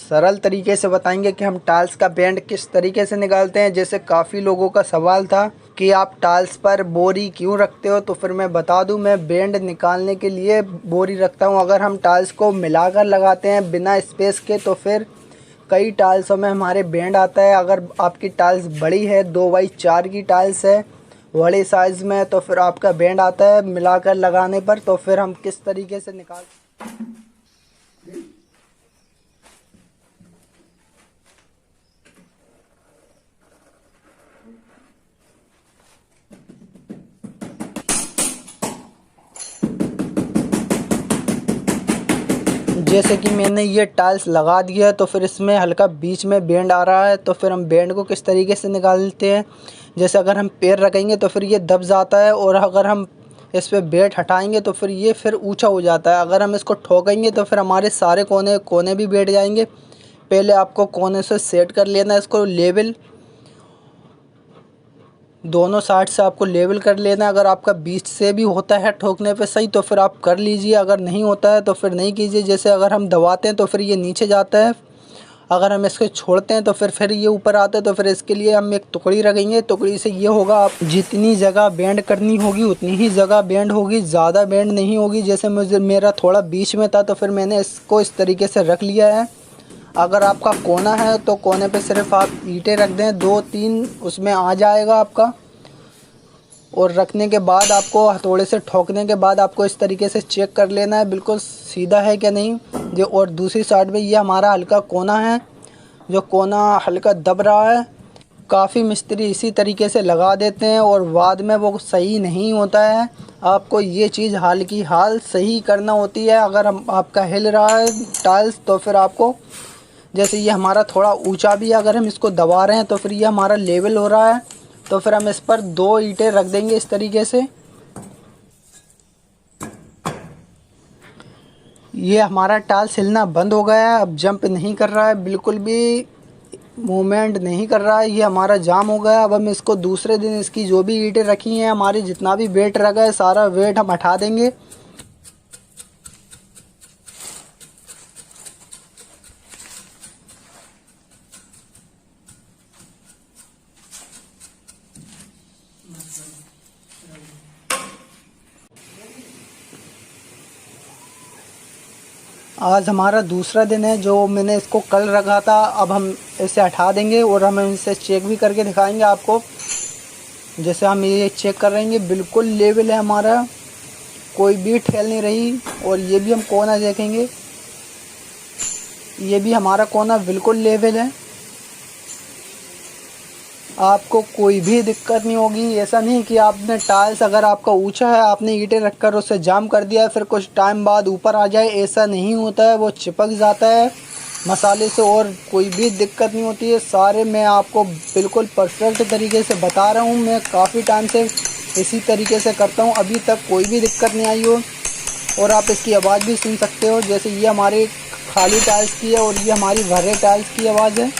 सरल तरीके से बताएंगे कि हम टाइल्स का बेंड किस तरीके से निकालते हैं। जैसे काफ़ी लोगों का सवाल था कि आप टाइल्स पर बोरी क्यों रखते हो, तो फिर मैं बता दूं, मैं बेंड निकालने के लिए बोरी रखता हूं। अगर हम टाइल्स को मिलाकर लगाते हैं बिना स्पेस के तो फिर कई टाइल्सों में हमारे बेंड आता है। अगर आपकी टाइल्स बड़ी है, 2x4 की टाइल्स है बड़े साइज़ में, तो फिर आपका बेंड आता है मिलाकर लगाने पर। तो फिर हम किस तरीके से निकाल जैसे कि मैंने ये टाइल्स लगा दिया तो फिर इसमें हल्का बीच में बेंड आ रहा है। तो फिर हम बेंड को किस तरीके से निकालते हैं, जैसे अगर हम पैर रखेंगे तो फिर ये दब जाता है, और अगर हम इस पर बेट हटाएंगे तो फिर ये फिर ऊंचा हो जाता है। अगर हम इसको ठोकेंगे तो फिर हमारे सारे कोने कोने भी बैठ जाएंगे। पहले आपको कोने से सेट कर लेना है इसको लेवल, दोनों साइड से आपको लेवल कर लेना है। अगर आपका बीच से भी होता है ठोकने पे सही तो फिर आप कर लीजिए, अगर नहीं होता है तो फिर नहीं कीजिए। जैसे अगर हम दबाते हैं तो फिर ये नीचे जाता है, अगर हम इसको छोड़ते हैं तो फिर ये ऊपर आता है। तो फिर इसके लिए हम एक टुकड़ी रखेंगे, टुकड़ी से ये होगा, आप जितनी जगह बेंड करनी होगी उतनी ही जगह बेंड होगी, ज़्यादा बेंड नहीं होगी। जैसे मेरा थोड़ा बीच में था तो फिर मैंने इसको इस तरीके से रख लिया है। अगर आपका कोना है तो कोने पे सिर्फ आप ईंटें रख दें, 2-3 उसमें आ जाएगा आपका। और रखने के बाद आपको हथौड़े से ठोकने के बाद आपको इस तरीके से चेक कर लेना है बिल्कुल सीधा है क्या नहीं। जो और दूसरी साइड में ये हमारा हल्का कोना है, जो कोना हल्का दब रहा है। काफ़ी मिस्त्री इसी तरीके से लगा देते हैं और बाद में वो सही नहीं होता है। आपको ये चीज़ हाल की हाल सही करना होती है। अगर हम आपका हिल रहा है टाइल्स तो फिर आपको, जैसे ये हमारा थोड़ा ऊंचा भी है, अगर हम इसको दबा रहे हैं तो फिर ये हमारा लेवल हो रहा है। तो फिर हम इस पर 2 ईंटें रख देंगे इस तरीके से। ये हमारा टाइल्स हिलना बंद हो गया है, अब जंप नहीं कर रहा है, बिल्कुल भी मूवमेंट नहीं कर रहा है, ये हमारा जाम हो गया। अब हम इसको दूसरे दिन इसकी जो भी ईंटें रखी हैं, हमारी जितना भी वेट रखा है सारा वेट हम हटा देंगे। आज हमारा दूसरा दिन है, जो मैंने इसको कल रखा था। अब हम इसे हटा देंगे और हम इसे चेक भी करके दिखाएंगे आपको। जैसे हम ये चेक कर रहे हैं बिल्कुल लेवल है हमारा, कोई भी ठेल नहीं रही। और ये भी हम कोना देखेंगे, ये भी हमारा कोना बिल्कुल लेवल है, आपको कोई भी दिक्कत नहीं होगी। ऐसा नहीं कि आपने टाइल्स अगर आपका ऊंचा है आपने ईंटें रखकर उसे जाम कर दिया फिर कुछ टाइम बाद ऊपर आ जाए, ऐसा नहीं होता है। वो चिपक जाता है मसाले से और कोई भी दिक्कत नहीं होती है। सारे मैं आपको बिल्कुल परफेक्ट तरीके से बता रहा हूँ, मैं काफ़ी टाइम से इसी तरीके से करता हूँ, अभी तक कोई भी दिक्कत नहीं आई हो। और आप इसकी आवाज़ भी सुन सकते हो, जैसे ये हमारी खाली टाइल्स की है और ये हमारी भरे टाइल्स की आवाज़ है।